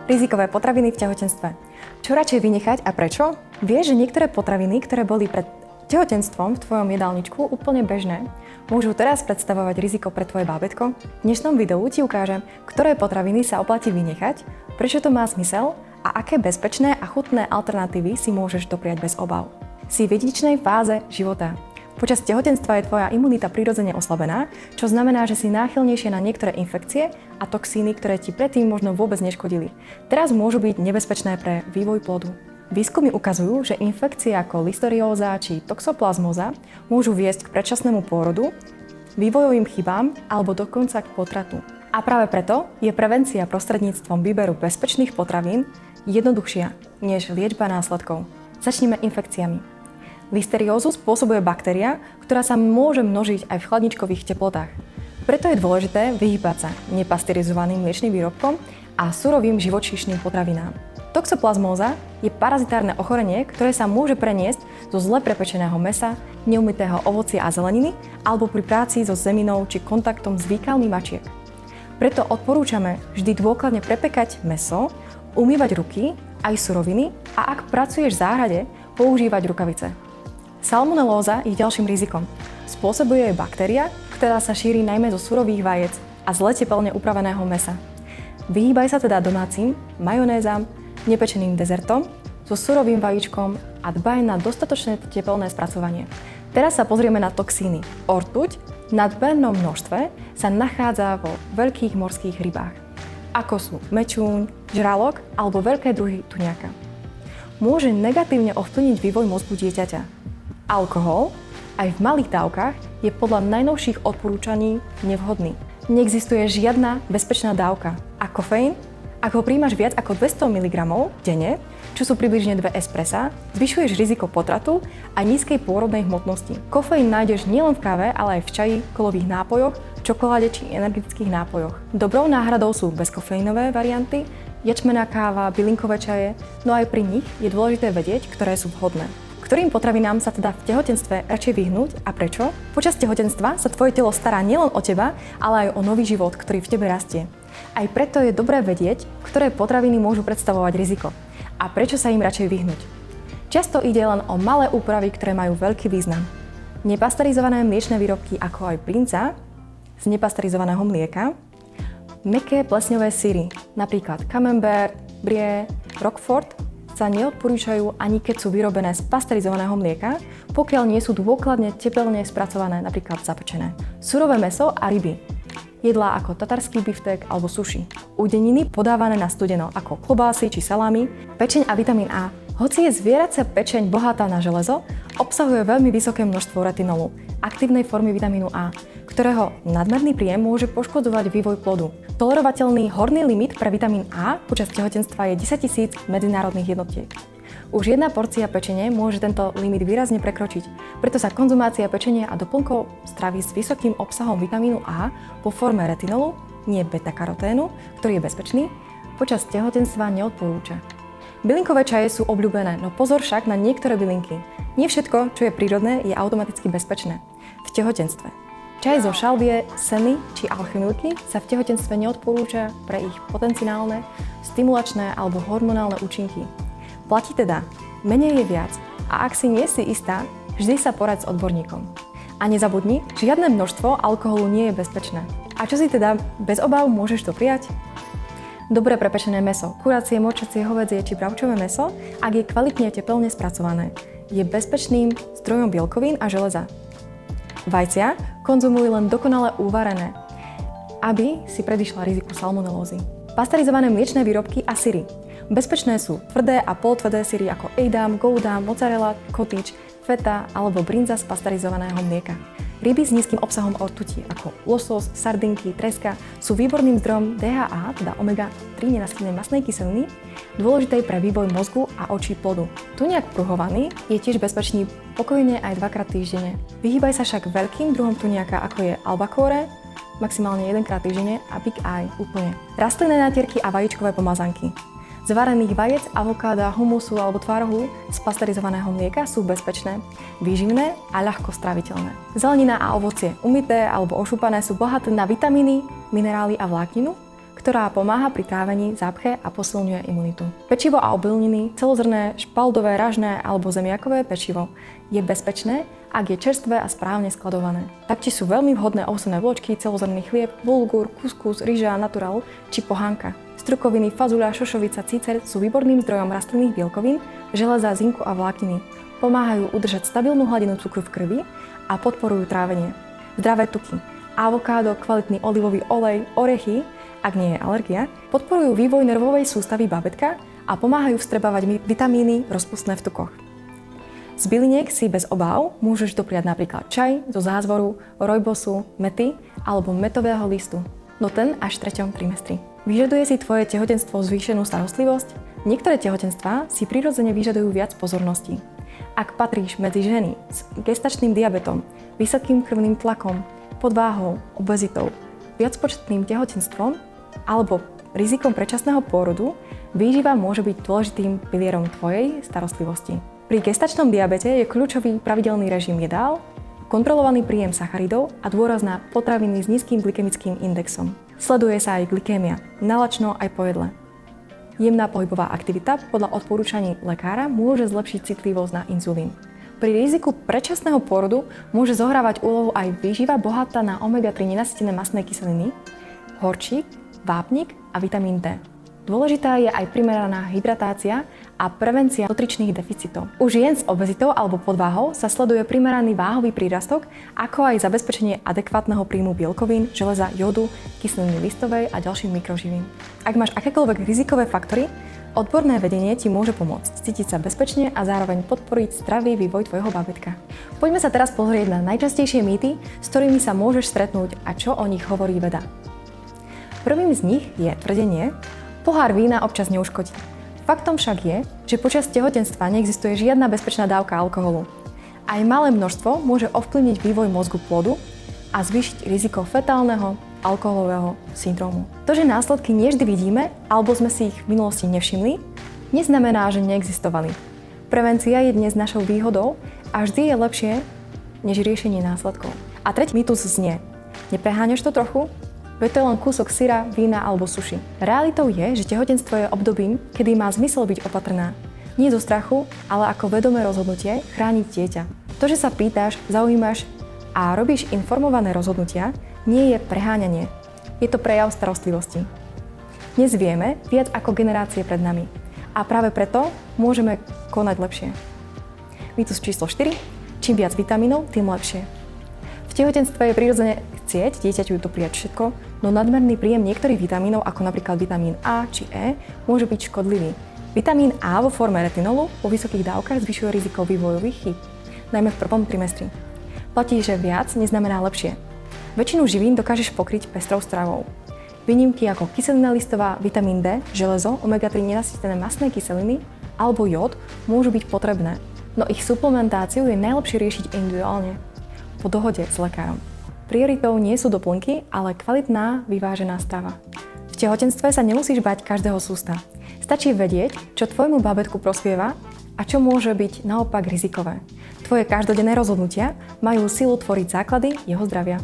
Rizikové potraviny v tehotenstve. Čo radšej vynechať a prečo? Vieš, že niektoré potraviny, ktoré boli pred tehotenstvom v tvojom jedálničku úplne bežné, môžu teraz predstavovať riziko pre tvoje bábätko? V dnešnom videu ti ukážem, ktoré potraviny sa oplatí vynechať, prečo to má zmysel a aké bezpečné a chutné alternatívy si môžeš dopriať bez obáv. Si v jedinečnej fáze života. Počas tehotenstva je tvoja imunita prirodzene oslabená, čo znamená, že si náchylnejšia na niektoré infekcie a toxíny, ktoré ti predtým možno vôbec neškodili. Teraz môžu byť nebezpečné pre vývoj plodu. Výskumy ukazujú, že infekcie ako listerióza či toxoplasmóza môžu viesť k predčasnému pôrodu, vývojovým chybám alebo dokonca k potratu. A práve preto je prevencia prostredníctvom výberu bezpečných potravín jednoduchšia než liečba následkov. Začneme infekciami. Listeriózu spôsobuje baktéria, ktorá sa môže množiť aj v chladničkových teplotách. Preto je dôležité vyhýbať sa nepasterizovaným mliečnym výrobkom a surovým živočíšnym potravinám. Toxoplasmóza je parazitárne ochorenie, ktoré sa môže preniesť zo zle prepečeného mäsa, neumytého ovocia a zeleniny alebo pri práci so zeminou či kontaktom s výkalmi mačiek. Preto odporúčame vždy dôkladne prepekať mäso, umývať ruky, aj suroviny a ak pracuješ v záhrade, používať rukavice. Salmonelóza je ďalším rizikom. Spôsobuje jej baktéria, ktorá sa šíri najmä zo surových vajec a zle teplne upraveného mäsa. Vyhýbaj sa teda domácim, majonézam, nepečeným dezertom, so surovým vajíčkom a dbaj na dostatočné tepelné spracovanie. Teraz sa pozrieme na toxíny. Ortuť v nadmernom množstve sa nachádza vo veľkých morských rybách, ako sú mečúň, žralok alebo veľké druhy tuniaka. Môže negatívne ovplyvniť vývoj mozgu dieťaťa. Alkohol, aj v malých dávkach, je podľa najnovších odporúčaní nevhodný. Neexistuje žiadna bezpečná dávka. A kofeín, ak ho príjmaš viac ako 200 mg denne, čo sú približne 2 espressa, zvyšuješ riziko potratu a nízkej pôrodnej hmotnosti. Kofeín nájdeš nielen v káve, ale aj v čaji, kolových nápojoch, čokoláde či energetických nápojoch. Dobrou náhradou sú bezkofeínové varianty, ječmená káva, bylinkové čaje, no aj pri nich je dôležité vedieť, ktoré sú vhodné. Ktorým potravinám sa teda v tehotenstve radšej vyhnúť a prečo? Počas tehotenstva sa tvoje telo stará nielen o teba, ale aj o nový život, ktorý v tebe rastie. Aj preto je dobré vedieť, ktoré potraviny môžu predstavovať riziko a prečo sa im radšej vyhnúť. Často ide len o malé úpravy, ktoré majú veľký význam. Nepasterizované mliečne výrobky ako aj brinza z nepasterizovaného mlieka, mäkké plesňové syry, napríklad camembert, brie, roquefort, sa neodporúčajú ani keď sú vyrobené z pasterizovaného mlieka, pokiaľ nie sú dôkladne tepelne spracované, napríklad zapečené. Surové mäso a ryby. Jedlá ako tatarský biftek alebo sushi. Udeniny podávané na studeno ako klobásy či salámy, pečeň a vitamín A. Hoci je zvieracia pečeň bohatá na železo, obsahuje veľmi vysoké množstvo retinolu, aktívnej formy vitamínu A, ktorého nadmerný príjem môže poškodzovať vývoj plodu. Tolerovateľný horný limit pre vitamín A počas tehotenstva je 10 000 medzinárodných jednotiek. Už jedna porcia pečene môže tento limit výrazne prekročiť, preto sa konzumácia pečenia a doplnkov stravy s vysokým obsahom vitamínu A po forme retinolu, nie beta-karoténu, ktorý je bezpečný, počas tehotenstva neodporúča. Bylinkové čaje sú obľúbené, no pozor však na niektoré bylinky. Nie všetko, čo je prírodné, je automaticky bezpečné v tehotenstve. Čaj zo šalvie, semy či alchemilky sa v tehotenstve neodporúča pre ich potenciálne, stimulačné alebo hormonálne účinky. Platí teda, menej je viac a ak si nie si istá, vždy sa poraď s odborníkom. A nezabudni, žiadne množstvo alkoholu nie je bezpečné. A čo si teda bez obáv môžeš to prijať? Dobre prepečené mäso, kuracie, močacie, hovädzie či bravčové mäso, ak je kvalitne teplne spracované, je bezpečným zdrojom bielkovín a železa. Vajcia konzumuj len dokonale uvarené, aby si predišla riziku salmonelózy. Pasterizované mliečne výrobky a syry. Bezpečné sú tvrdé a polotvrdé syry ako Edam, Gouda, mozzarella, cottage, feta alebo brinza z pasterizovaného mlieka. Ryby s nízkym obsahom ortuti ako losos, sardinky, treska sú výborným zdrojom DHA, teda omega-3 nenaskytnej mastnej kyseliny, dôležitej pre vývoj mozgu a očí plodu. Tuniak pruhovaný je tiež bezpečný pokojne aj 2-krát týždenne. Vyhýbaj sa však veľkým druhom tuniaka ako je albacore, maximálne 1-krát týždenne a big eye úplne. Rastlinné nátierky a vajíčkové pomazanky. Z varených vajec, avokáda, humusu alebo tvarohu z pasterizovaného mlieka sú bezpečné, výživné a ľahko stráviteľné. Zelenina a ovocie umyté alebo ošúpané sú bohaté na vitamíny, minerály a vlákninu, ktorá pomáha pri trávení, zápche a posilňuje imunitu. Pečivo a obilniny, celozrné, špaldové, ražné alebo zemiakové pečivo je bezpečné, ak je čerstvé a správne skladované. Taktiež sú veľmi vhodné ovsené vločky, celozrný chlieb, bulgur, kuskus, ryža, natural či pohánka. Strukoviny, fazuľa, šošovica, cícer sú výborným zdrojom rastlinných bielkovín, železa, zinku a vlákniny. Pomáhajú udržať stabilnú hladinu cukru v krvi a podporujú trávenie. Zdravé tuky. Avokádo, kvalitný olivový olej, orechy, ak nie je alergia, podporujú vývoj nervovej sústavy bábätka a pomáhajú vstrebávať vitamíny rozpustné v tukoch. Z byliniek si bez obáv môžeš dopriať napríklad čaj zo zázvoru, rojbosu, mety alebo metového listu. No ten až v 3. trimestri. Vyžaduje si tvoje tehotenstvo zvýšenú starostlivosť? Niektoré tehotenstvá si prirodzene vyžadujú viac pozornosti. Ak patríš medzi ženy s gestačným diabetom, vysokým krvným tlakom, podváhou, obezitou, viacpočetným tehotenstvom alebo rizikom predčasného pôrodu, výživa môže byť dôležitým pilierom tvojej starostlivosti. Pri gestačnom diabete je kľúčový pravidelný režim jedál, kontrolovaný príjem sacharidov a dôraz na potraviny s nízkym glykemickým indexom. Sleduje sa aj glykémia, nalačno aj po jedle. Jemná pohybová aktivita podľa odporúčaní lekára môže zlepšiť citlivosť na inzulín. Pri riziku predčasného pôrodu môže zohrávať úlohu aj výživa bohatá na omega-3 nenasýtené mastné kyseliny, horčík, vápnik a vitamín D. Dôležitá je aj primeraná hydratácia a prevencia nutričných deficitov. U žien s obezitou alebo podváhou sa sleduje primeraný váhový prírastok, ako aj zabezpečenie adekvátneho príjmu bielkovín, železa, jodu, kyseliny listovej a ďalších mikroživín. Ak máš akékoľvek rizikové faktory, odborné vedenie ti môže pomôcť cítiť sa bezpečne a zároveň podporiť zdravý vývoj tvojho bábätka. Poďme sa teraz pozrieť na najčastejšie mýty, s ktorými sa môžeš stretnúť a čo o nich hovorí veda. Prvým z nich je tvrdenie: pohár vína občas neuškodí. Faktom však je, že počas tehotenstva neexistuje žiadna bezpečná dávka alkoholu. Aj malé množstvo môže ovplyvniť vývoj mozgu plodu a zvýšiť riziko fetálneho alkoholového syndrómu. To, že následky nie vždy vidíme, alebo sme si ich v minulosti nevšimli, neznamená, že neexistovali. Prevencia je dnes našou výhodou a vždy je lepšie, než riešenie následkov. A tretí mýtus znie: nepreháňaš to trochu? Veď to je len kúsok syra, vína alebo suši. Realitou je, že tehotenstvo je obdobím, kedy má zmysel byť opatrná. Nie zo strachu, ale ako vedomé rozhodnutie chrániť dieťa. To, že sa pýtaš, zaujímaš a robíš informované rozhodnutia, nie je preháňanie. Je to prejav starostlivosti. Dnes vieme viac ako generácie pred nami. A práve preto môžeme konať lepšie. Mýtus číslo 4. Čím viac vitamínov, tým lepšie. V tehotenstve je prirodzene chcieť dieťaťu dopriať všetko, no nadmerný príjem niektorých vitamínov, ako napríklad vitamín A či E, môže byť škodlivý. Vitamín A vo forme retinolu po vysokých dávkach zvyšuje riziko vývojových chýb, najmä v 1. trimestri. Platí, že viac neznamená lepšie. Väčšinu živín dokážeš pokryť pestrou stravou. Výnimky ako kyselina listová, vitamín D, železo, omega-3 nenasýtené mastné kyseliny alebo jód môžu byť potrebné, no ich suplementáciu je najlepšie riešiť individuálne, po dohode s lekárom. Prioritou nie sú doplnky, ale kvalitná, vyvážená strava. V tehotenstve sa nemusíš bať každého sústa. Stačí vedieť, čo tvojmu bábätku prospieva a čo môže byť naopak rizikové. Tvoje každodenné rozhodnutia majú silu tvoriť základy jeho zdravia.